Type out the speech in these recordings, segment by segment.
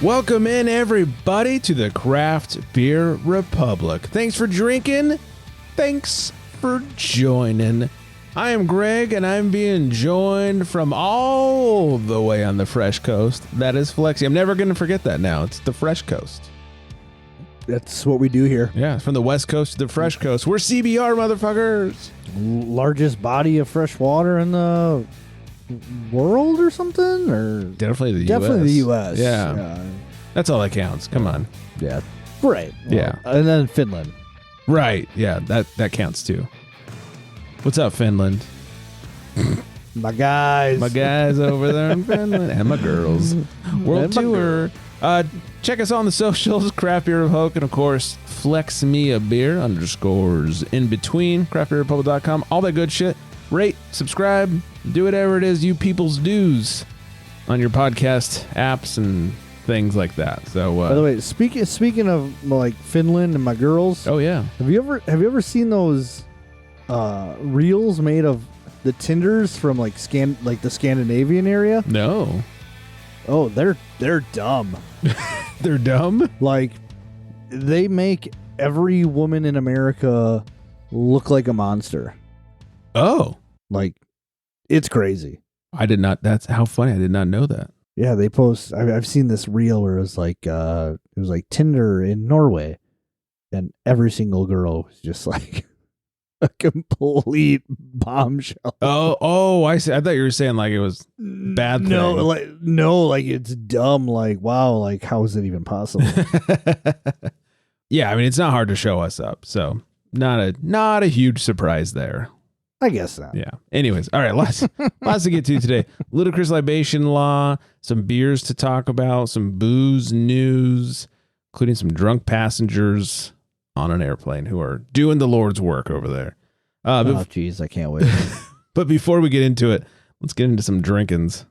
Welcome in, everybody, to the Craft Beer Republic. Thanks for drinking. Thanks for joining. I am Greg, and I'm being joined from all the way on the Fresh Coast. That is Flexi. I'm never going to forget that now. It's the Fresh Coast. That's what we do here. Yeah, from the West Coast to the Fresh Coast. We're CBR, motherfuckers. Largest body of fresh water in the world or something? Or Definitely the U.S. Definitely the U.S. Yeah. That's all that counts. Come on. Yeah. Right. Well, Yeah. And then Finland. Right. Yeah, that counts too. What's up, Finland? My guys. My guys over there in Finland. And my girls. World And my tour. Check us on the socials, Craft Beer Republic, and of course, Flex Me a Beer _ in between, craftbeerrepublic.com, all that good shit. Rate, subscribe, do whatever it is you peoples do's on your podcast apps and things like that. So, by the way, speaking of like Finland and my girls, oh yeah, have you ever seen those reels made of the Tinders from like the Scandinavian area? No. Oh, they're dumb. They're dumb? Like, they make every woman in America look like a monster. Oh. Like, it's crazy. I did not. That's how funny. I did not know that. Yeah, they post. I've seen this reel where it was like Tinder in Norway, and every single girl was just like a complete bombshell. Oh, I see. I thought you were saying like it was bad. Like it's dumb. Like, wow, like how is it even possible? Yeah, I mean it's not hard to show us up, so not a huge surprise there. I guess not. Yeah. Anyways, all right, lots to get to today. Ludicrous Libation Law, some beers to talk about, some booze news, including some drunk passengers on an airplane who are doing the Lord's work over there. Oh, jeez, I can't wait. But before we get into it, let's get into some drinkings.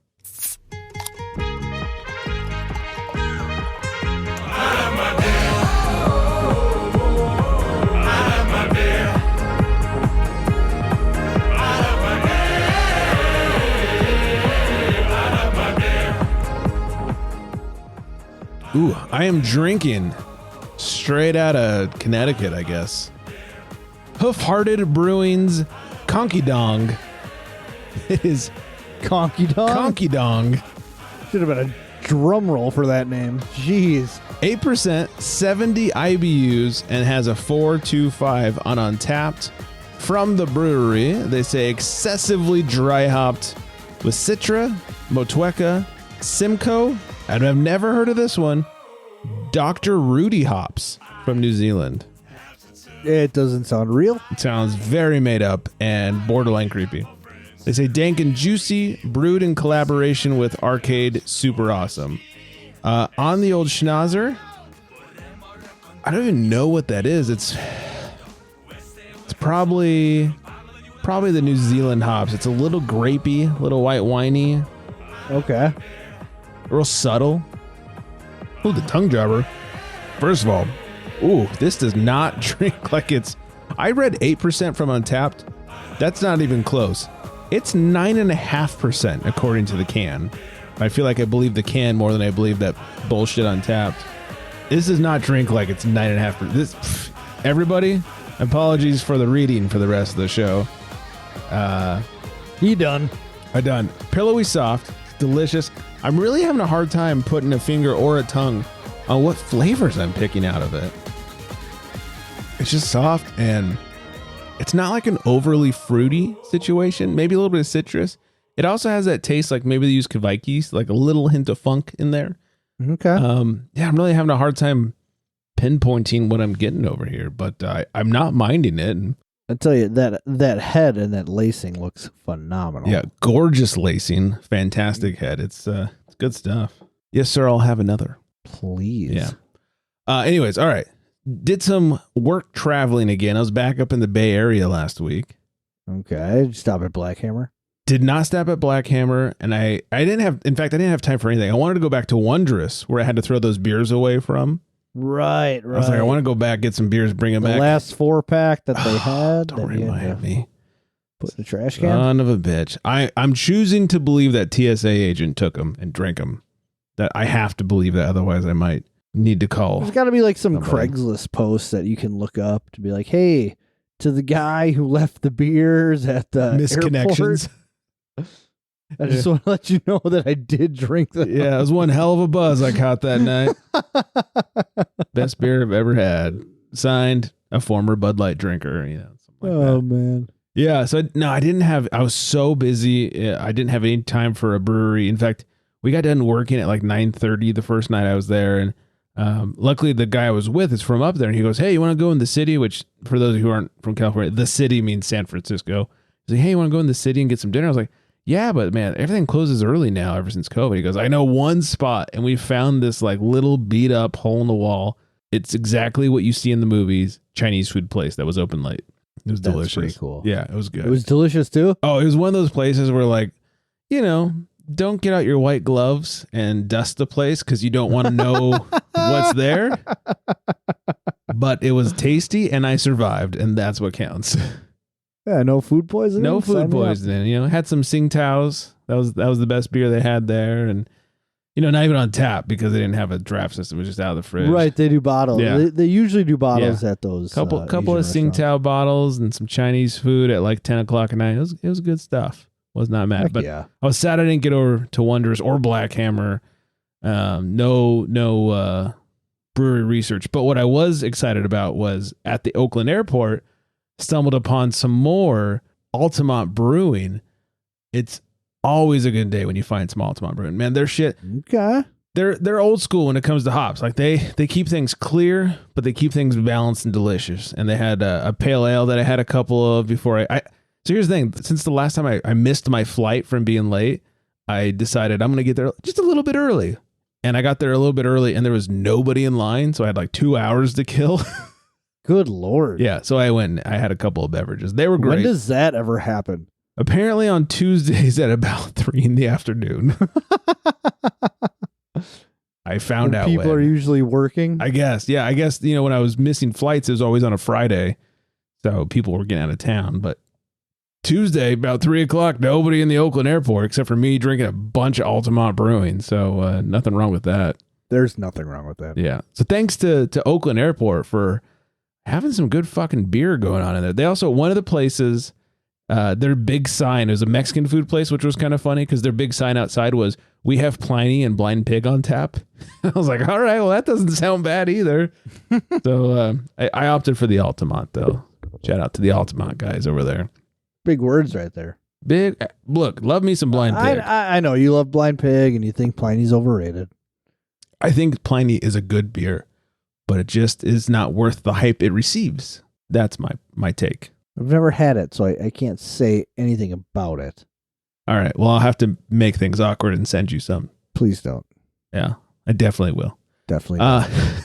Ooh, I am drinking straight out of Connecticut, I guess. Hoof-Hearted Brewing's Conky Dong. It is Conky Dong? Conky Dong. Should have been a drum roll for that name. Jeez. 8%, 70 IBUs, and has a 4.25 on Untapped. From the brewery, they say excessively dry hopped with Citra, Motueka, Simcoe, and I've never heard of this one, Dr. Rudy hops from New Zealand. It doesn't sound real. It sounds very made up and borderline creepy. They say dank and juicy, brewed in collaboration with Arcade, super awesome. On the old schnauzer, I don't even know what that is. It's probably the New Zealand hops. It's a little grapey, a little white winey. Okay. Real subtle. Ooh, the tongue jobber. First of all, ooh, this does not drink like it's... I read 8% from Untapped. That's not even close. It's 9.5% according to the can. I feel like I believe the can more than I believe that bullshit Untapped. This does not drink like it's 9.5%. Everybody, apologies for the reading for the rest of the show. He done. I done. Pillowy soft, delicious. I'm really having a hard time putting a finger or a tongue on what flavors I'm picking out of it. It's just soft, and it's not like an overly fruity situation. Maybe a little bit of citrus. It also has that taste like maybe they use Kveikis, like a little hint of funk in there. Okay. Yeah, I'm really having a hard time pinpointing what I'm getting over here, but I'm not minding it. I tell you, that head and that lacing looks phenomenal. Yeah, gorgeous lacing, fantastic head. It's good stuff. Yes, sir. I'll have another. Please. Yeah. Anyways, all right. Did some work traveling again. I was back up in the Bay Area last week. Okay. Stop at Black Hammer. Did not stop at Black Hammer, and I didn't have time for anything. I wanted to go back to Wondrous, where I had to throw those beers away from. Right. I was like, I want to go back, get some beers, bring them back. The last 4-pack that they had. Don't remind me. Put in the trash can. Son of a bitch. I'm choosing to believe that TSA agent took them and drank them. That I have to believe that, otherwise I might need to call. There's got to be like some somebody. Craigslist post that you can look up to be like, hey, to the guy who left the beers at the Misconnections. airport, I just want to let you know that I did drink them. Yeah, it was one hell of a buzz I caught that night. Best beer I've ever had. Signed, a former Bud Light drinker. You know, something like that. Man. Yeah, so I was so busy. I didn't have any time for a brewery. In fact, we got done working at like 9:30 the first night I was there. And luckily the guy I was with is from up there. And he goes, hey, you want to go in the city? Which for those who aren't from California, the city means San Francisco. He's like, hey, you want to go in the city and get some dinner? I was like, yeah, but man, everything closes early now ever since COVID. He goes, I know one spot. And we found this like little beat up hole in the wall. It's exactly what you see in the movies. Chinese food place that was open late. It was delicious. Pretty cool. Yeah, it was good. It was delicious too. Oh, it was one of those places where like, you know, don't get out your white gloves and dust the place because you don't want to know what's there. But it was tasty and I survived, and that's what counts. Yeah, no food poisoning. No food Sign me up. poisoning. You know, had some Tsingtaos. That was the best beer they had there, and you know, not even on tap because they didn't have a draft system. It was just out of the fridge. Right, they do bottles. Yeah. They usually do bottles at those. Couple Asian of restaurants. Tsingtao bottles and some Chinese food at like 10 o'clock at night. It was good stuff. Was not mad. Heck But yeah. I was sad I didn't get over to Wonders or Black Hammer. No brewery research. But what I was excited about was at the Oakland airport, stumbled upon some more Altamont Brewing. It's always a good day when you find some Altamont Brewing. Man, their shit. Okay. They're old school when it comes to hops. Like they keep things clear, but they keep things balanced and delicious. And they had a pale ale that I had a couple of before I so here's the thing. Since the last time I missed my flight from being late, I decided I'm going to get there just a little bit early. And I got there a little bit early and there was nobody in line. So I had like 2 hours to kill. Good Lord. Yeah. So I went and I had a couple of beverages. They were great. When does that ever happen? Apparently on Tuesdays at about 3 p.m. I found When out people when. are usually working. I guess. Yeah. I guess, you know, when I was missing flights, it was always on a Friday. So people were getting out of town. But Tuesday, about 3 o'clock, nobody in the Oakland airport except for me drinking a bunch of Altamont Brewing. So nothing wrong with that. There's nothing wrong with that. Yeah. So thanks to Oakland Airport for having some good fucking beer going on in there. They also, one of the places, their big sign, it was a Mexican food place, which was kind of funny because their big sign outside was, we have Pliny and Blind Pig on tap. I was like, all right, well, that doesn't sound bad either. So I opted for the Altamont, though. Shout out to the Altamont guys over there. Big words right there. Big, look, love me some Blind Pig. I know you love Blind Pig and you think Pliny's overrated. I think Pliny is a good beer, but it just is not worth the hype it receives. That's my take. I've never had it, so I can't say anything about it. All right. Well, I'll have to make things awkward and send you some. Please don't. Yeah, I definitely will. Definitely don't.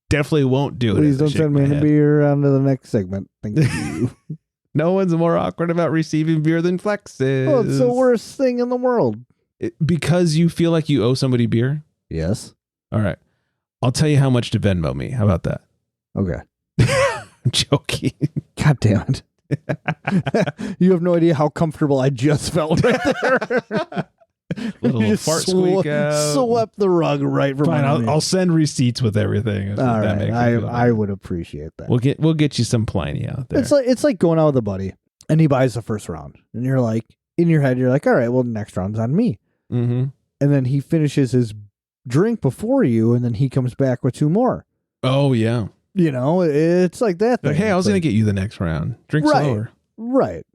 Definitely won't do it. Please don't send me any beer on to the next segment. Thank you. No one's more awkward about receiving beer than Flex is. Oh, it's the worst thing in the world. Because you feel like you owe somebody beer? Yes. All right. I'll tell you how much to Venmo me. How about that? Okay. I'm joking. God damn it. You have no idea how comfortable I just felt right there. Little You just fart squeak out. Swept the rug right from Fine, under me. I'll send receipts with everything. If All that right. makes you feel I better. would appreciate that. We'll get you some Pliny out there. It's like going out with a buddy and he buys the first round and you're like, in your head, you're like, all right, well, the next round's on me. Mm-hmm. And then he finishes his drink before you and then he comes back with 2 more. Oh, yeah. You know, it's like that. Like, hey, I was going to get you the next round. Drink Right. slower. Right.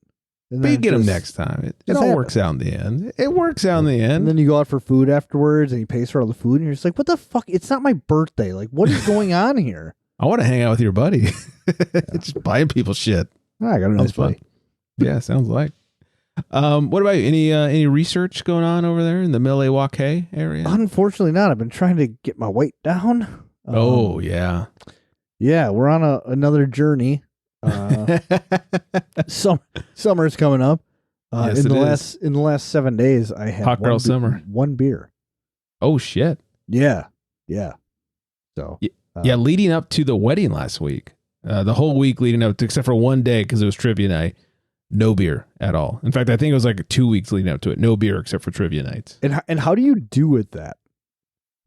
And But you then get them just- next time. It just all happen. works out in the end. It works out in the end. And then you go out for food afterwards and he pays for all the food and you're just like, what the fuck? It's not my birthday. Like, what is going on here? I want to hang out with your buddy. Just buying people shit. I got a nice Sounds fun. buddy. Yeah, sounds like. What about you? Any research going on over there in the Milwaukee area? Unfortunately not. I've been trying to get my weight down. Oh, yeah. Yeah, we're on another journey. Summer's coming up. Yes, in the last 7 days, I had Hot girl summer. 1 beer. Oh, shit. Yeah. So Yeah, leading up to the wedding last week, the whole week leading up to, except for one day because it was trivia night, no beer at all. In fact, I think it was like 2 weeks leading up to it. No beer except for trivia nights. and how do you do with that?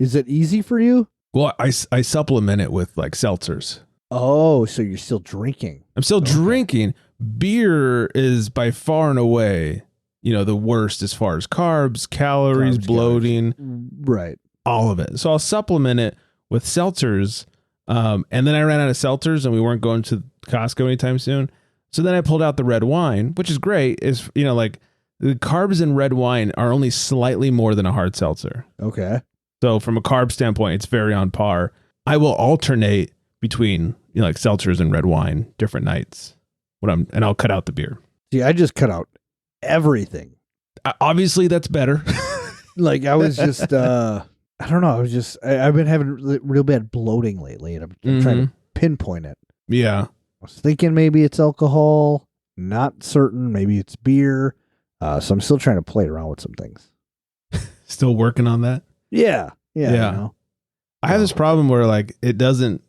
Is it easy for you? Well, I supplement it with like seltzers. Oh, so you're still drinking. I'm still drinking. Beer is by far and away, the worst as far as carbs, calories, bloating, right? All of it. So I'll supplement it with seltzers. And then I ran out of seltzers and we weren't going to Costco anytime soon. So then I pulled out the red wine, which is great. Is like the carbs in red wine are only slightly more than a hard seltzer. Okay. So from a carb standpoint, it's very on par. I will alternate between like seltzers and red wine different nights and I'll cut out the beer. See, I just cut out everything. Obviously that's better. Like I was just, I don't know. I've been having real bad bloating lately and I'm trying to pinpoint it. Yeah. I was thinking maybe it's alcohol, not certain. Maybe it's beer. So I'm still trying to play around with some things. Still working on that? Yeah. I have this problem where like it doesn't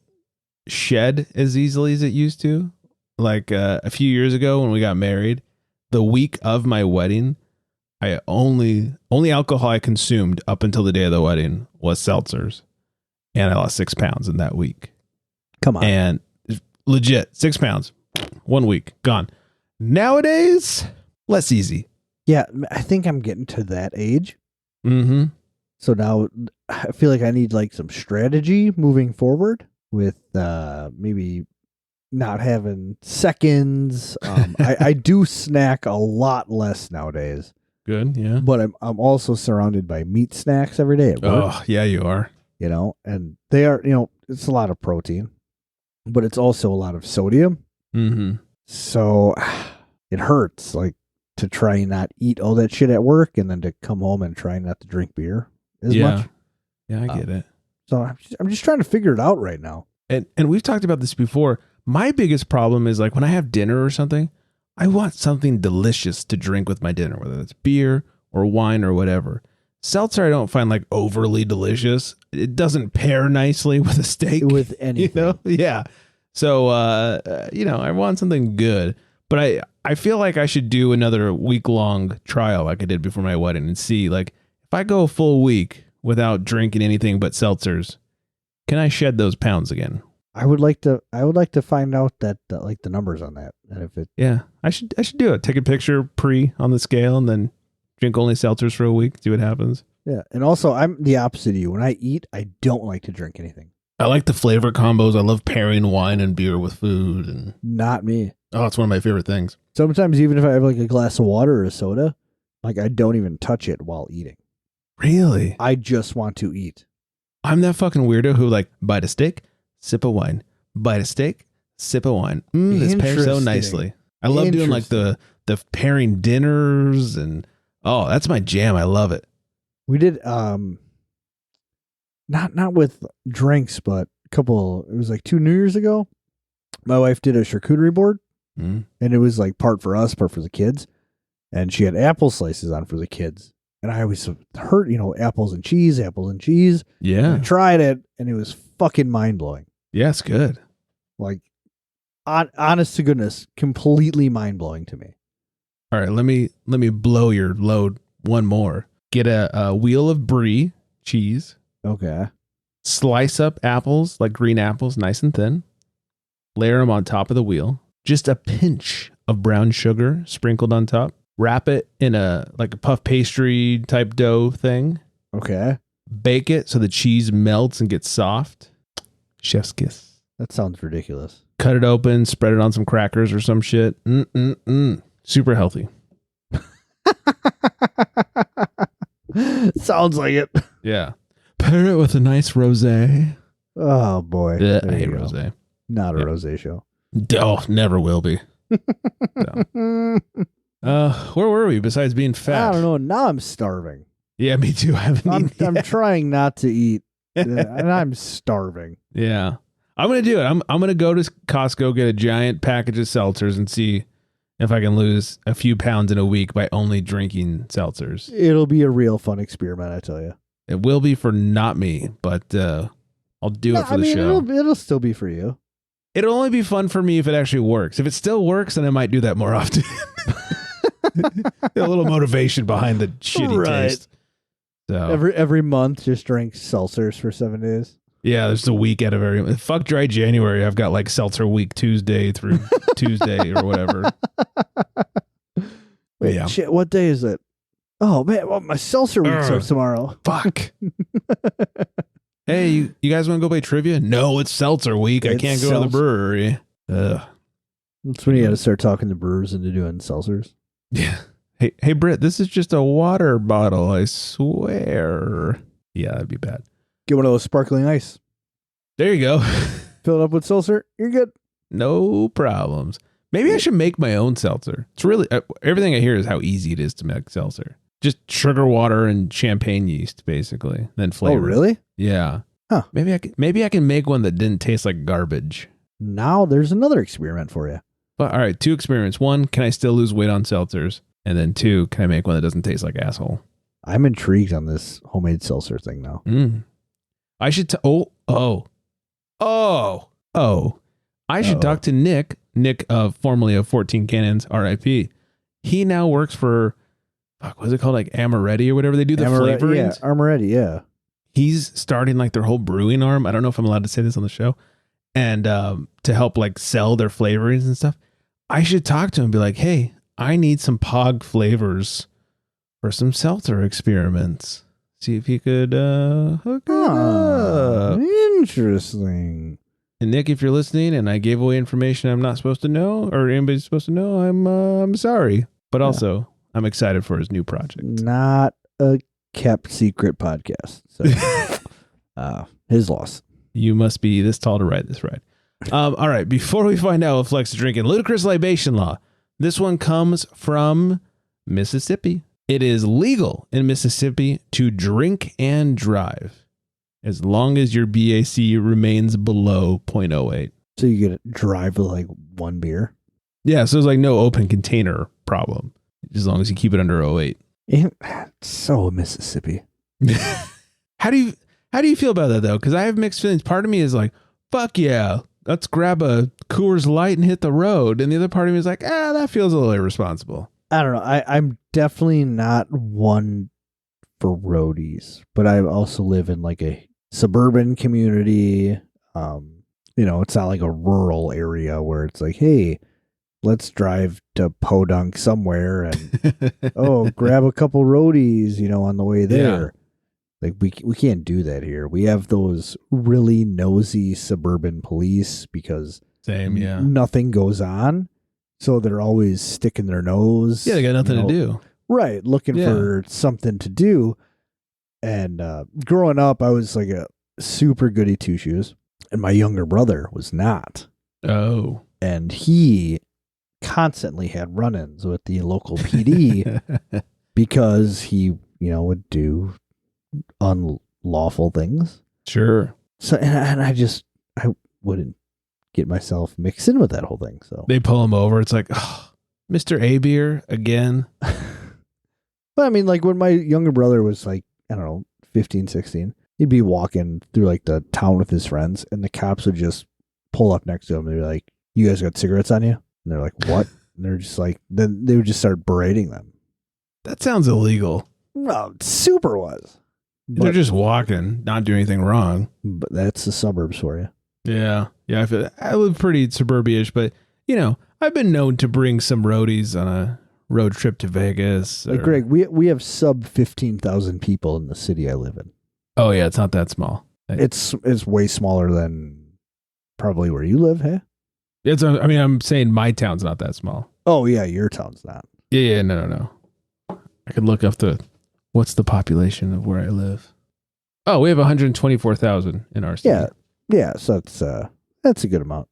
shed as easily as it used to. Like a few years ago when we got married, the week of my wedding, I only alcohol I consumed up until the day of the wedding was seltzers. And I lost 6 pounds in that week. Come on. And legit 6 pounds, 1 week gone. Nowadays, less easy. Yeah. I think I'm getting to that age. Mm-hmm. So now I feel like I need like some strategy moving forward with maybe not having seconds. I do snack a lot less nowadays. Good, yeah. But I'm also surrounded by meat snacks every day at work. Oh, yeah, you are. And they are, it's a lot of protein, but it's also a lot of sodium. Mm-hmm. So it hurts like to try and not eat all that shit at work and then to come home and try not to drink beer as much. Yeah, I get it. So I'm just trying to figure it out right now. And we've talked about this before. My biggest problem is like when I have dinner or something, I want something delicious to drink with my dinner, whether it's beer or wine or whatever. Seltzer I don't find like overly delicious. It doesn't pair nicely with a steak. With anything. Yeah. So, I want something good. But I feel like I should do another week-long trial like I did before my wedding and see, like, if I go a full week without drinking anything but seltzers, can I shed those pounds again? I would like to find out that like the numbers on that, and if it. Yeah, I should do it. Take a picture on the scale, and then drink only seltzers for a week. See what happens. Yeah, and also I'm the opposite of you. When I eat, I don't like to drink anything. I like the flavor combos. I love pairing wine and beer with food, and not me. Oh, it's one of my favorite things. Sometimes even if I have like a glass of water or a soda, like I don't even touch it while eating. Really? I just want to eat. I'm that fucking weirdo who like bite a steak, sip a wine, bite a steak, sip a wine. This pairs so nicely. I love doing like the pairing dinners and that's my jam. I love it. We did not with drinks, but it was like 2 New Years ago. My wife did a charcuterie board and it was like part for us, part for the kids. And she had apple slices on for the kids. And I always heard, apples and cheese. Yeah. And I tried it and it was fucking mind blowing. Yeah, it's good. Like, honest to goodness, completely mind blowing to me. All right, let me blow your load one more. Get a wheel of brie cheese. Okay. Slice up apples, like green apples, nice and thin. Layer them on top of the wheel. Just a pinch of brown sugar sprinkled on top. Wrap it in a puff pastry type dough thing. Okay. Bake it so the cheese melts and gets soft. Chef's kiss. That sounds ridiculous. Cut it open, spread it on some crackers or some shit. Super healthy. Sounds like it. Yeah. Pair it with a nice rosé. Oh boy. Yeah, I hate rosé. Not a rosé show. Oh, never will be. No. Where were we besides being fat? I don't know. Now I'm starving. Yeah, me too. I'm trying not to eat, and I'm starving. Yeah, I'm gonna do it. I'm gonna go to Costco, get a giant package of seltzers, and see if I can lose a few pounds in a week by only drinking seltzers. It'll be a real fun experiment, I tell you. It will be for not me, but I'll do it for the show. It'll still be for you. It'll only be fun for me if it actually works. If it still works, then I might do that more often. A little motivation behind the shitty taste. So every month, just drink seltzers for 7 days. yeah, there's a week out of every. Fuck dry January. I've got like seltzer week Tuesday through Tuesday or whatever. Wait, Yeah. shit, what day is it? Oh man, well, my seltzer week starts tomorrow. Fuck. Hey, you guys want to go play trivia? No, it's seltzer week. I can't go to the brewery. Ugh. That's when you got to start talking the brewers into doing seltzers. Yeah. Hey, Britt, this is just a water bottle, I swear. Yeah, that'd be bad. Get one of those sparkling ice. There you go. Fill it up with seltzer. You're good. No problems. Maybe I should make my own seltzer. It's really, everything I hear is how easy it is to make seltzer. Just sugar, water, and champagne yeast, basically. Then flavor. Oh, really? Yeah. Huh. Maybe I can make one that didn't taste like garbage. Now there's another experiment for you. But all right, 2 experiments. 1, can I still lose weight on seltzers? And then 2, can I make one that doesn't taste like asshole? I'm intrigued on this homemade seltzer thing now. I should. I should talk to Nick. Nick, formerly of 14 Cannons, R.I.P. He now works for, what's it called, like Amaretti or whatever they do, the flavorings. Yeah, Amaretti, yeah. He's starting like their whole brewing arm. I don't know if I'm allowed to say this on the show. And to help like sell their flavorings and stuff. I should talk to him and be like, hey, I need some Pog flavors for some seltzer experiments. See if he could hook it up. Interesting. And Nick, if you're listening and I gave away information I'm not supposed to know or anybody's supposed to know, I'm sorry. But also, I'm excited for his new project. Not a kept secret podcast. So his loss. You must be this tall to ride this ride. All right. Before we find out what Flex is drinking, Ludicrous Libation Law. This one comes from Mississippi. It is legal in Mississippi to drink and drive as long as your BAC remains below 0.08. So you get to drive with like 1 beer? Yeah. So there's like no open container problem as long as you keep it under 0.08. It's so Mississippi. How do you feel about that though? Because I have mixed feelings. Part of me is like, fuck yeah, let's grab a Coors Light and hit the road. And the other part of me is like, that feels a little irresponsible. I don't know. I'm definitely not one for roadies, but I also live in like a suburban community. It's not like a rural area where it's like, hey, let's drive to Podunk somewhere and grab a couple roadies, on the way there. Yeah. Like we can't do that here. We have those really nosy suburban police because nothing goes on. So they're always sticking their nose. Yeah, they got nothing to do. Right, looking for something to do. And growing up, I was like a super goody two-shoes. And my younger brother was not. Oh. And he constantly had run-ins with the local PD because he, would do unlawful things. Sure. So, and I wouldn't get myself mixed in with that whole thing. So they pull him over. It's like, oh, Mr. A-Beer again. But I mean, like when my younger brother was like, I don't know, 15, 16, he'd be walking through like the town with his friends and the cops would just pull up next to him. They'd be like, you guys got cigarettes on you? And they're like, what? And they're just like, then they would just start berating them. That sounds illegal. No, super was. They're just walking, not doing anything wrong. But that's the suburbs for you. Yeah. Yeah. I live pretty suburban-ish, but I've been known to bring some roadies on a road trip to Vegas. Like Greg, we have sub 15,000 people in the city I live in. Oh yeah. It's not that small. It's way smaller than probably where you live. Hey, I'm saying my town's not that small. Oh yeah. Your town's not. Yeah. No. I could look up what's the population of where I live? Oh, we have 124,000 in our city. Yeah. So that's a good amount.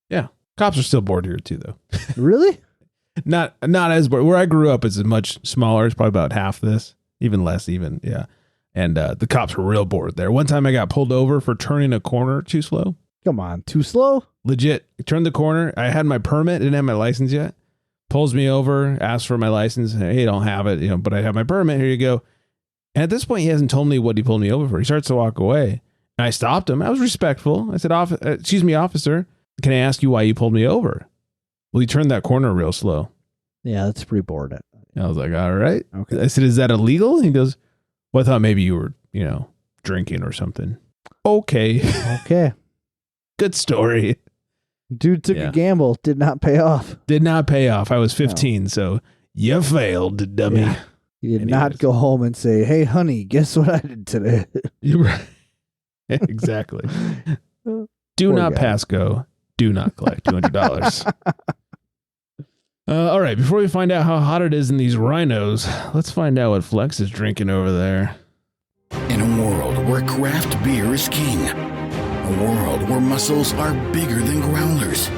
Yeah. Cops are still bored here too, though. Really? Not as bored. Where I grew up is much smaller. It's probably about half this, even less. Yeah. And the cops were real bored there. One time I got pulled over for turning a corner too slow. Come on, too slow? Legit. I turned the corner. I had my permit. Didn't have my license yet. Pulls me over, asks for my license. Hey, I don't have it, but I have my permit. Here you go. And at this point, he hasn't told me what he pulled me over for. He starts to walk away. And I stopped him. I was respectful. I said, excuse me, officer, can I ask you why you pulled me over? Well, he turned that corner real slow. Yeah, that's pretty bored. I was like, all right. Okay. I said, is that illegal? He goes, Well, I thought maybe you were, drinking or something. Okay. Okay. Good story. Dude took a gamble. Did not pay off. Did not pay off. I was 15, so you failed, dummy. Yeah. You did not go home and say, hey, honey, guess what I did today? You're right. Exactly. Do not pass go. Do not collect $200. All right. Before we find out how hot it is in these rhinos, let's find out what Flex is drinking over there. In a world where craft beer is king, a world where muscles are bigger than growlers,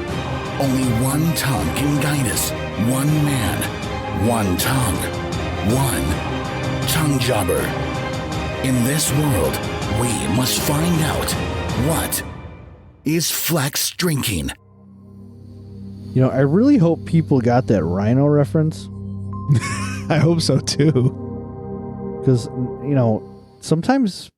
only one tongue can guide us. One man, one tongue, one tongue jobber. In this world, we must find out what is Flex drinking. I really hope people got that rhino reference. I hope so too. Because, sometimes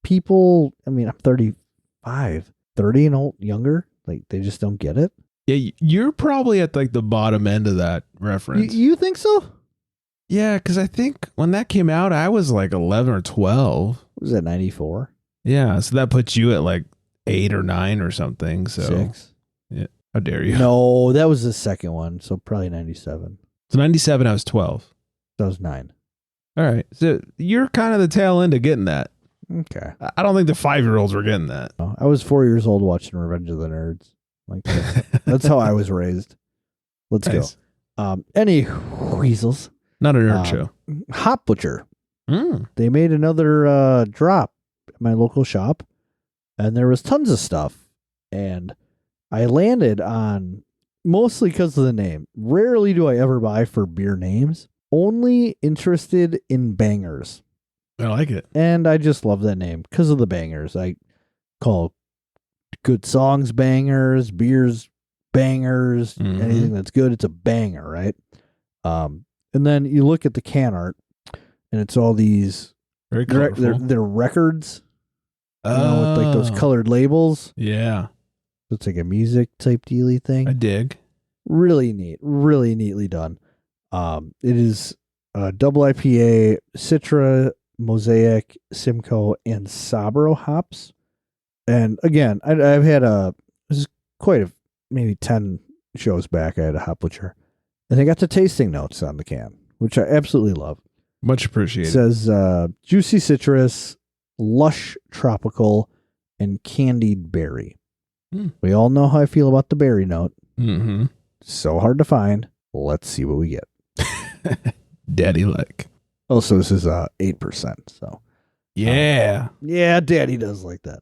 people, I'm 35, 30 and younger, like they just don't get it. Yeah, you're probably at like the bottom end of that reference. You think so? Yeah, because I think when that came out, I was like 11 or 12. Was that 94? Yeah, so that puts you at like 8 or 9 or something. So 6. Yeah, how dare you? No, that was the second one, so probably 97. So 97, I was 12. That was 9. All right, so you're kind of the tail end of getting that. Okay. I don't think the 5-year-olds were getting that. I was 4 years old watching Revenge of the Nerds. Like that's how I was raised. Let's go. Any weasels? Not a nerd show. Hop Butcher. They made another drop at my local shop, and there was tons of stuff. And I landed on, mostly because of the name. Rarely do I ever buy for beer names. Only interested in bangers. I like it. And I just love that name because of the bangers. I call good songs bangers, beers bangers, anything that's good, it's a banger, right? And then you look at the can art, and it's all these very colorful. They're records, with like those colored labels. Yeah, it's like a music type dealy thing. I dig. Really neat, really neatly done. It is double IPA, Citra, Mosaic, Simcoe, and Sabro hops. And again, I've had this is maybe 10 shows back, I had a Hop Butcher. And they got the tasting notes on the can, which I absolutely love. Much appreciated. It says juicy citrus, lush tropical, and candied berry. We all know how I feel about the berry note. Mm-hmm. So hard to find. Let's see what we get. Daddy like. Also, this is 8%. So yeah. Yeah, Daddy does like that.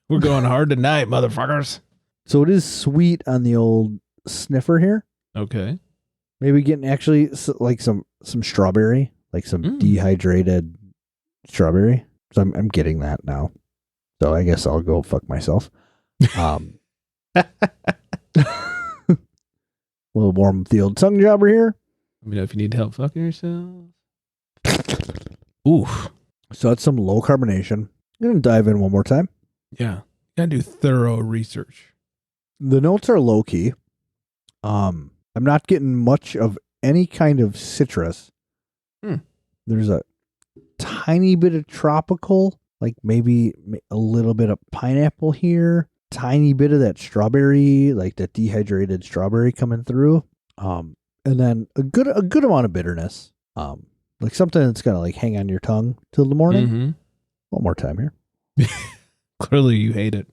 We're going hard tonight, motherfuckers. So it is sweet on the old sniffer here. Okay. Maybe getting actually like some strawberry, like some dehydrated strawberry. So I'm getting that now. So I guess I'll go fuck myself. We'll warm up the old tongue jobber here. Let me know if you need help fucking yourself. Oof. So that's some low carbonation. I'm going to dive in one more time. Yeah. You gotta do thorough research. The notes are low key. I'm not getting much of any kind of citrus. There's a tiny bit of tropical, like maybe a little bit of pineapple here. Tiny bit of that strawberry, like that dehydrated strawberry coming through. And then a good amount of bitterness. Like something that's gonna like hang on your tongue till the morning. One more time here. Clearly you hate it.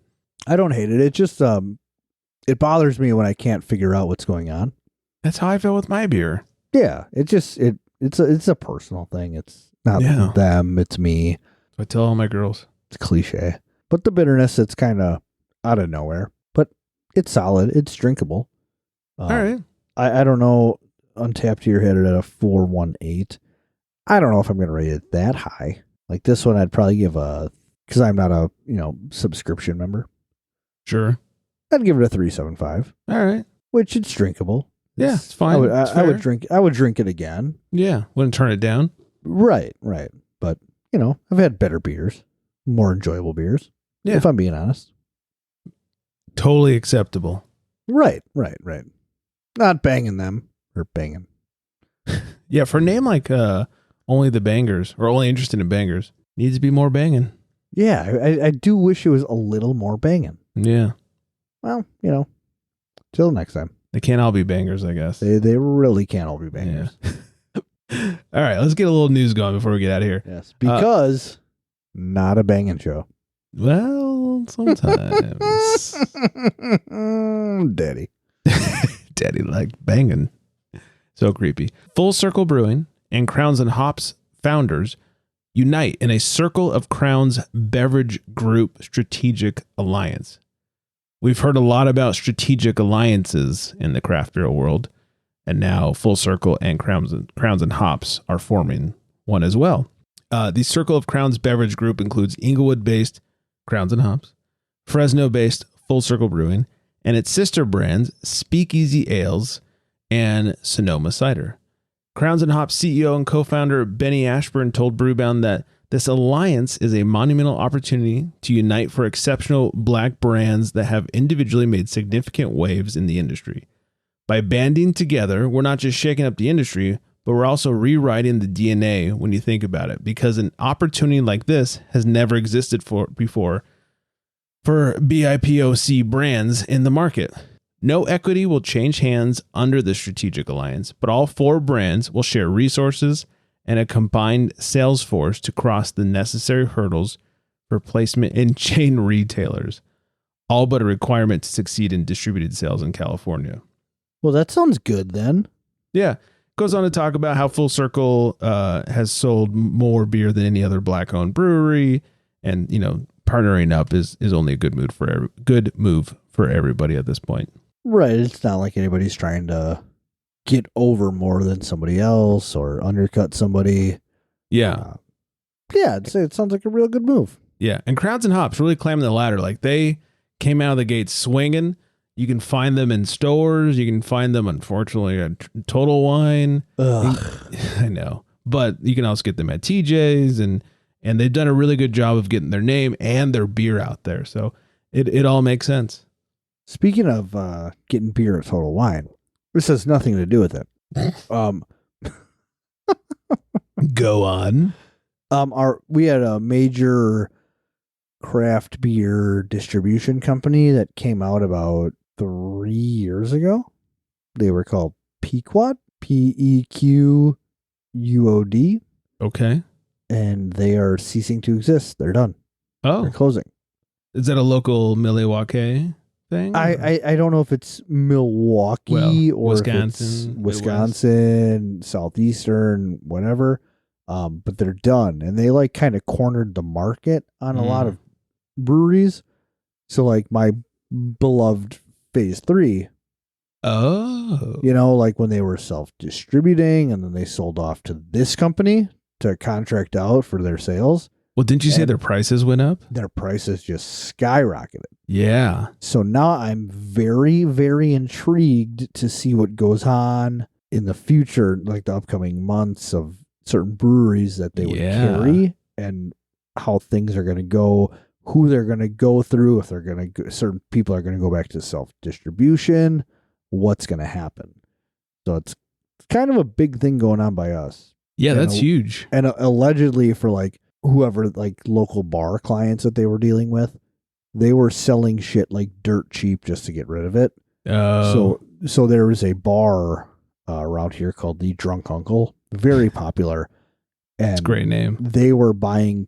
I don't hate it. It just it bothers me when I can't figure out what's going on. That's how I feel with my beer. Yeah, it's a personal thing. It's not them, it's me. I tell all my girls. It's cliche. But the bitterness, it's kind of out of nowhere. But it's solid. It's drinkable. All right. I don't know. Untapped here had it at a 4.18. I don't know if I'm going to rate it that high. Like this one, I'd probably give because I'm not a subscription member. Sure. I'd give it a 3.75. All right. Which it's drinkable. Yeah, it's fine. I would drink it again. Yeah, wouldn't turn it down. Right. But I've had better beers, more enjoyable beers. Yeah, if I'm being honest. Totally acceptable. Right. Not banging them or banging. Yeah, for a name like only the bangers or only interested in bangers. Needs to be more banging. Yeah, I do wish it was a little more banging. Yeah. Well, till next time. They can't all be bangers, I guess. They really can't all be bangers. Yeah. All right, let's get a little news going before we get out of here. Yes, because not a banging show. Well, sometimes. Daddy. Daddy like banging. So creepy. Full Circle Brewing and Crowns and Hops founders unite in a Circle of Crowns Beverage Group Strategic Alliance. We've heard a lot about strategic alliances in the craft beer world, and now Full Circle and Crowns and Hops are forming one as well. The Circle of Crowns Beverage Group includes Inglewood-based Crowns and Hops, Fresno-based Full Circle Brewing, and its sister brands Speakeasy Ales and Sonoma Cider. Crowns and Hops CEO and co-founder Benny Ashburn told Brewbound that this alliance is a monumental opportunity to unite for exceptional black brands that have individually made significant waves in the industry. By banding together, we're not just shaking up the industry, but we're also rewriting the DNA when you think about it, because an opportunity like this has never existed before for BIPOC brands in the market. No equity will change hands under the strategic alliance, but all four brands will share resources and a combined sales force to cross the necessary hurdles for placement in chain retailers, all but a requirement to succeed in distributed sales in California. Well, that sounds good then. Yeah. Goes on to talk about how Full Circle has sold more beer than any other black-owned brewery, and partnering up is only a good move for everybody at this point. Right. It's not like anybody's trying to get over more than somebody else or undercut somebody. Yeah. Yeah, it sounds like a real good move. Yeah. And Crowns and Hops really climbing the ladder. Like, they came out of the gate swinging. You can find them in stores. You can find them, unfortunately, at Total Wine. I know. But you can also get them at TJ's, and they've done a really good job of getting their name and their beer out there. So it all makes sense. Speaking of getting beer at Total Wine, this has nothing to do with it. Go on. We had a major craft beer distribution company that came out about 3 years ago. They were called Pequod, Pequud. Okay. And they are ceasing to exist. They're done. Oh. They're closing. Is that a local Milwaukee thing? I don't know if it's Milwaukee or Wisconsin, if it's Wisconsin, Southeastern, whatever. But they're done. And they kind of cornered the market on a lot of breweries. So my beloved Phase 3. Oh. When they were self-distributing and then they sold off to this company to contract out for their sales. Well, didn't you say their prices went up? Their prices just skyrocketed. Yeah. So now I'm very, very intrigued to see what goes on in the future, the upcoming months of certain breweries that they would carry and how things are going to go, who they're going to go through, if they're going to, certain people are going to go back to self-distribution, what's going to happen. So it's kind of a big thing going on by us. Yeah, that's huge. And allegedly for whoever local bar clients that they were dealing with, they were selling shit dirt cheap just to get rid of it. So there was a bar around here called the Drunk Uncle, very popular. And it's a great name. They were buying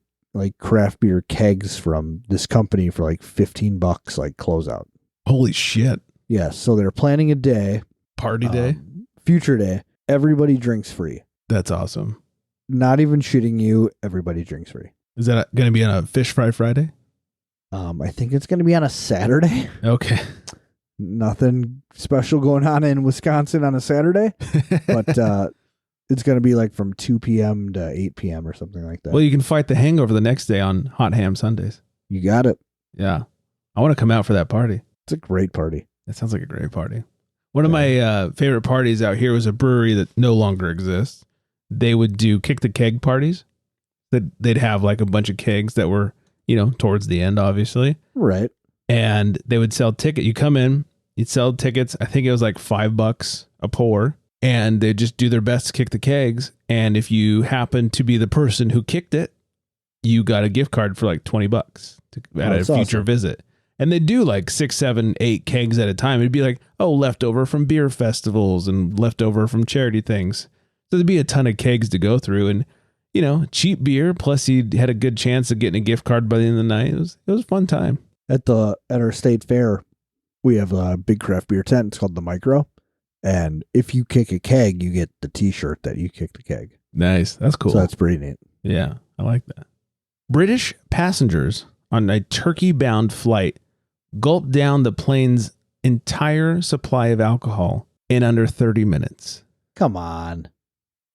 craft beer kegs from this company for $15 closeout. Holy shit. Yeah, so they're planning a day. Party day? Future day. Everybody drinks free. That's awesome. Not even shitting you, everybody drinks free. Is that going to be on a Fish Fry Friday? I think it's going to be on a Saturday. Okay. Nothing special going on in Wisconsin on a Saturday, but it's going to be from 2 p.m. to 8 p.m. or something like that. Well, you can fight the hangover the next day on Hot Ham Sundays. You got it. Yeah. I want to come out for that party. It's a great party. That sounds like a great party. One of my favorite parties out here was a brewery that no longer exists. They would do kick the keg parties. They'd have a bunch of kegs that were, towards the end, obviously. Right. And they would sell tickets. You come in, you'd sell tickets. I think it was $5 a pour. and they just do their best to kick the kegs. And if you happen to be the person who kicked it, you got a gift card for like $20 at a future visit. And they do like 6, 7, 8 kegs at a time. It'd be like, leftover from beer festivals and leftover from charity things. So there'd be a ton of kegs to go through, and cheap beer. Plus, you had a good chance of getting a gift card by the end of the night. It was a fun time. At our state fair, we have a big craft beer tent. It's called the Micro, and if you kick a keg, you get the T-shirt that you kicked the keg. Nice, that's cool. So that's pretty neat. Yeah, I like that. British passengers on a Turkey-bound flight gulped down the plane's entire supply of alcohol in under 30 minutes. Come on.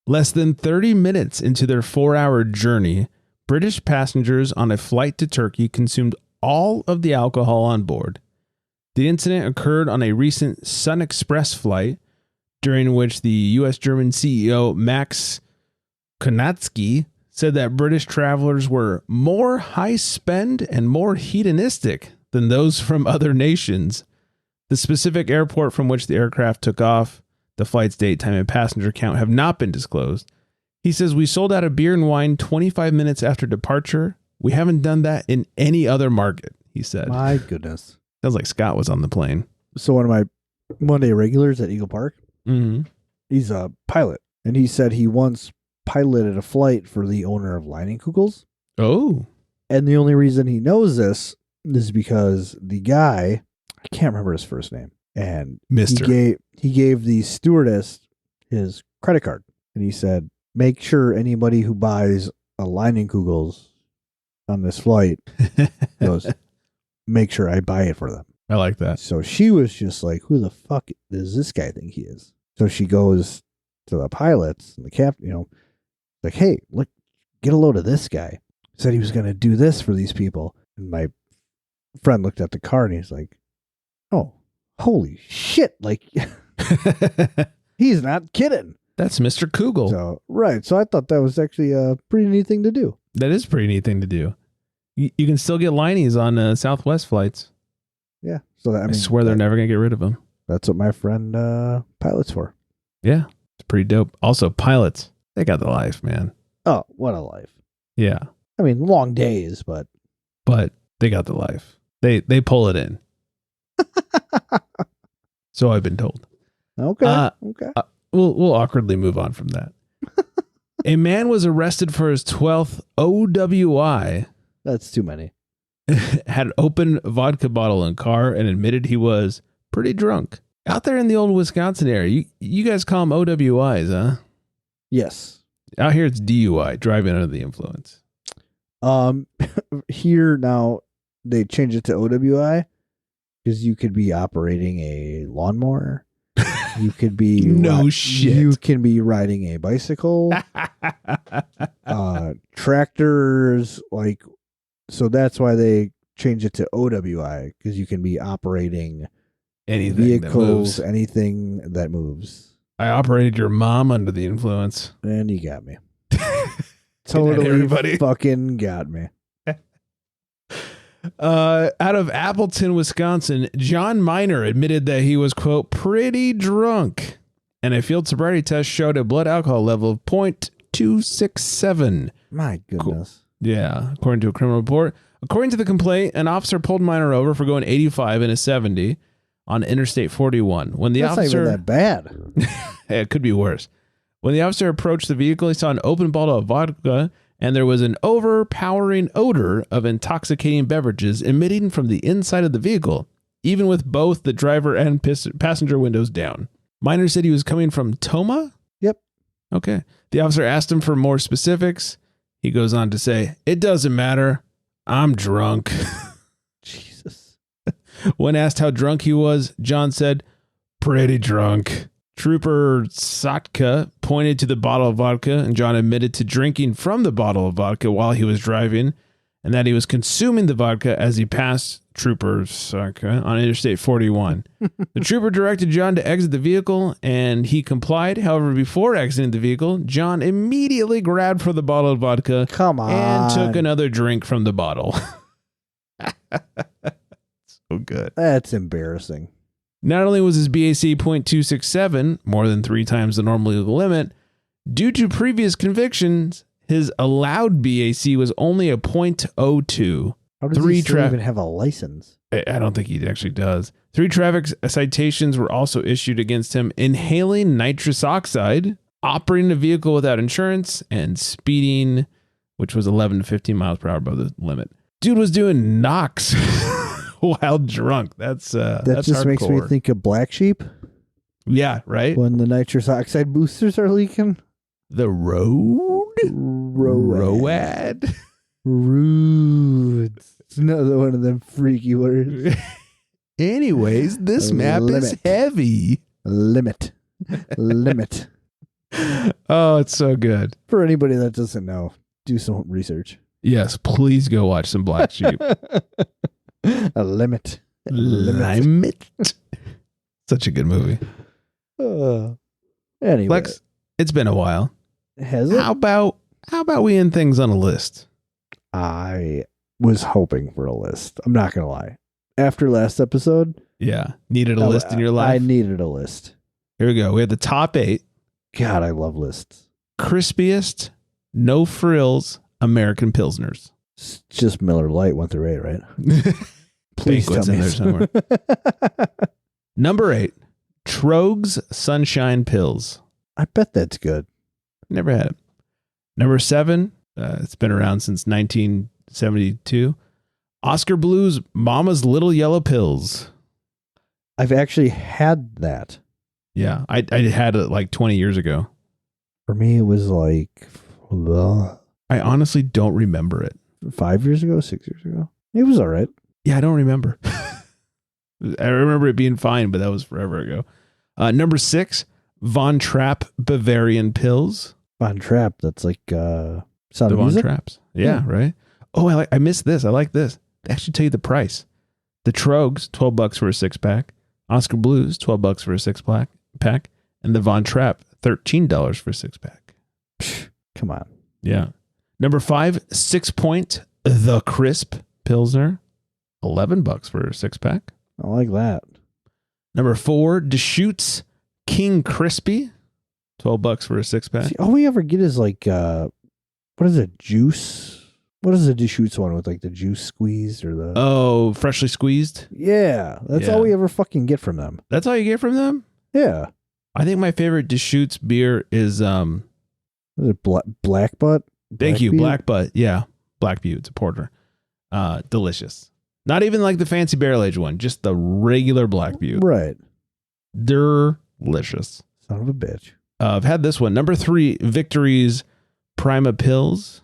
Less than 30 minutes into their 4-hour journey, British passengers on a flight to Turkey consumed all of the alcohol on board. The incident occurred on a recent Sun Express flight, during which the U.S.-German CEO Max Konatsky said that British travelers were more high-spend and more hedonistic than those from other nations. The specific airport from which the aircraft took off, the flight's date, time, and passenger count have not been disclosed. He says, "We sold out of beer and wine 25 minutes after departure. We haven't done that in any other market," he said. My goodness. Sounds like Scott was on the plane. So one of my Monday regulars at Eagle Park, he's a pilot, and he said he once piloted a flight for the owner of Leinenkugels. Oh. And the only reason he knows this is because the guy, I can't remember his first name, and he gave the stewardess his credit card, and he said, "Make sure anybody who buys a Leinenkugels on this flight goes, make sure I buy it for them." I like that. So she was just like, "Who the fuck does this guy think he is?" So she goes to the pilots and the captain, like, "Hey, look, get a load of this guy. Said he was going to do this for these people." And my friend looked at the card and he's like, "Oh, holy shit. Like, he's not kidding." That's Mr. Kugel. So, right. So I thought that was actually a pretty neat thing to do. That is a pretty neat thing to do. You can still get Liney's on Southwest flights. Yeah. So that, I swear they're never going to get rid of them. That's what my friend pilots for. Yeah. It's pretty dope. Also, pilots, they got the life, man. Oh, what a life. Yeah. I mean, long days, but they got the life. They pull it in. So I've been told. Okay. Okay. We'll awkwardly move on from that. A man was arrested for his 12th OWI. That's too many. Had an open vodka bottle in car and admitted he was pretty drunk. Out there in the old Wisconsin area, you guys call them OWIs, huh? Yes. Out here it's DUI, driving under the influence. Here now they changed it to OWI because you could be operating a lawnmower. You could be shit. You can be riding a bicycle, tractors, like, so that's why they changed it to OWI, because you can be operating anything vehicles, anything that moves. I operated your mom under the influence, and you got me. Totally, everybody fucking got me. Out of Appleton, Wisconsin, John Miner admitted that he was, quote, pretty drunk, and a field sobriety test showed a blood alcohol level of 0.267. My goodness. Cool. Yeah, according to a criminal report. According to the complaint, an officer pulled Miner over for going 85 in a 70 on Interstate 41. When the That's officer, not even that bad. It could be worse. When the officer approached the vehicle, he saw an open bottle of vodka, and there was an overpowering odor of intoxicating beverages emitting from the inside of the vehicle, even with both the driver and passenger windows down. Miner said he was coming from Toma? Yep. Okay. The officer asked him for more specifics. He goes on to say, "It doesn't matter. I'm drunk." Jesus. When asked how drunk he was, John said, "Pretty drunk." Trooper Satka pointed to the bottle of vodka, and John admitted to drinking from the bottle of vodka while he was driving, and that he was consuming the vodka as he passed Trooper Satka on Interstate 41. The trooper directed John to exit the vehicle, and he complied. However, before exiting the vehicle, John immediately grabbed for the bottle of vodka and took another drink from the bottle. So good. That's embarrassing. Not only was his BAC .267, more than 3 times the normal legal limit, due to previous convictions, his allowed BAC was only a .02. How does he still even have a license? I don't think he actually does. 3 traffic citations were also issued against him: inhaling nitrous oxide, operating a vehicle without insurance, and speeding, which was 11 to 15 miles per hour above the limit. Dude was doing knocks while drunk. That just hardcore. Makes me think of Black Sheep. Yeah, right? When the nitrous oxide boosters are leaking. The road? Road. Rude. It's another one of them freaky words. Anyways, this map is heavy. Limit. Oh, it's so good. For anybody that doesn't know, do some research. Yes, please go watch some Black Sheep. A limit. Such a good movie. Anyway. Lex, it's been a while. Has it? How about we end things on a list? I was hoping for a list. I'm not going to lie. After last episode. Yeah. Needed a list in your life? I needed a list. Here we go. We have the top 8. God, I love lists. Crispiest, no frills, American Pilsners. It's just Miller Lite 1 through 8, right? Please tell me. In there somewhere. Number 8, Trogs Sunshine Pills. I bet that's good. Never had it. Number 7, it's been around since 1972. Oscar Blues Mama's Little Yellow Pills. I've actually had that. Yeah, I had it like 20 years ago. For me, it was like I honestly don't remember it. 5 years ago, 6 years ago. It was all right. Yeah, I don't remember. I remember it being fine, but that was forever ago. Number 6, Von Trapp Bavarian Pills. Von Trapp, that's like Sound the of Von Music? Trapps. Yeah, right. Oh, I missed this. I like this. They actually tell you the price. The Trogs, $12 for a 6-pack. Oscar Blues, $12 for a 6-pack. And the Von Trapp, $13 for a 6-pack. Come on. Yeah. Number 5, 6 Point The Crisp Pilsner, $11 for a 6-pack. I like that. Number 4, Deschutes King Crispy, $12 for a 6-pack. See, all we ever get is like, what is it? Juice? What is the Deschutes one with like the juice squeeze or the? Oh, freshly squeezed? Yeah. That's all we ever fucking get from them. That's all you get from them? Yeah. I think my favorite Deschutes beer is Is it Black Butt? Thank you, Black Butt. Yeah, Black Butte. It's a porter. Delicious. Not even like the fancy barrel aged one, just the regular Black Butte. Right. Delicious. Son of a bitch. I've had this one. Number 3, Victory's Prima Pills.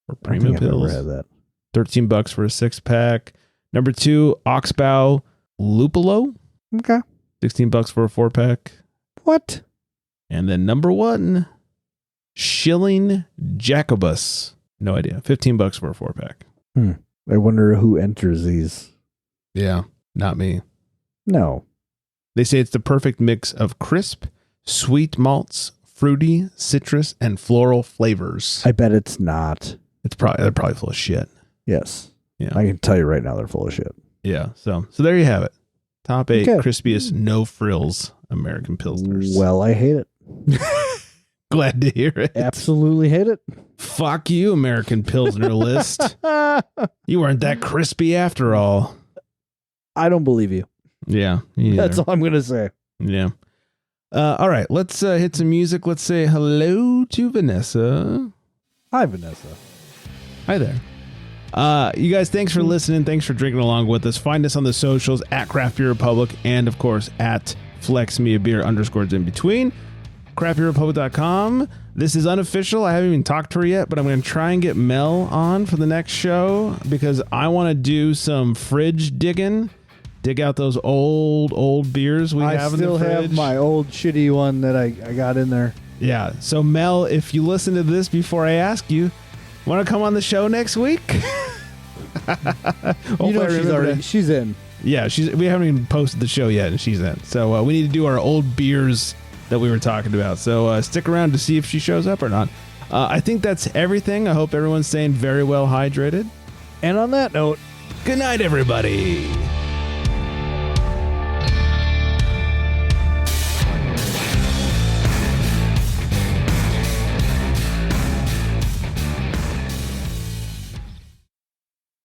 Or Prima Pills. I've never had that. $13 for a 6-pack. Number 2, Oxbow Lupolo. Okay. $16 for a 4-pack. What? And then number 1, Shilling Jacobus. No idea. $15 for a 4-pack. I wonder who enters these. Yeah, not me. No. They say it's the perfect mix of crisp, sweet malts, fruity, citrus, and floral flavors. I bet it's not. They're probably full of shit. Yes. Yeah. I can tell you right now they're full of shit. Yeah. So there you have it. Top 8 Okay. crispiest, no frills American Pilsners. Well, I hate it. Glad to hear it. Absolutely hate it. Fuck you, American Pilsner list. You weren't that crispy after all. I don't believe you. Yeah. That's all I'm going to say. Yeah. All right. Let's hit some music. Let's say hello to Vanessa. Hi, Vanessa. Hi there. You guys, thanks for listening. Thanks for drinking along with us. Find us on the socials at Craft Beer Republic and, of course, at FlexMeABeer _ in between. craftbeerrepublic.com. This is unofficial. I haven't even talked to her yet, but I'm going to try and get Mel on for the next show because I want to do some fridge digging. Dig out those old beers we have in the fridge. I still have my old shitty one that I got in there. Yeah. So, Mel, if you listen to this before I ask you, want to come on the show next week? You know she's in. Yeah, we haven't even posted the show yet, and she's in. So we need to do our old beers that we were talking about. So stick around to see if she shows up or not. I think that's everything. I hope everyone's staying very well hydrated. And on that note, good night, everybody.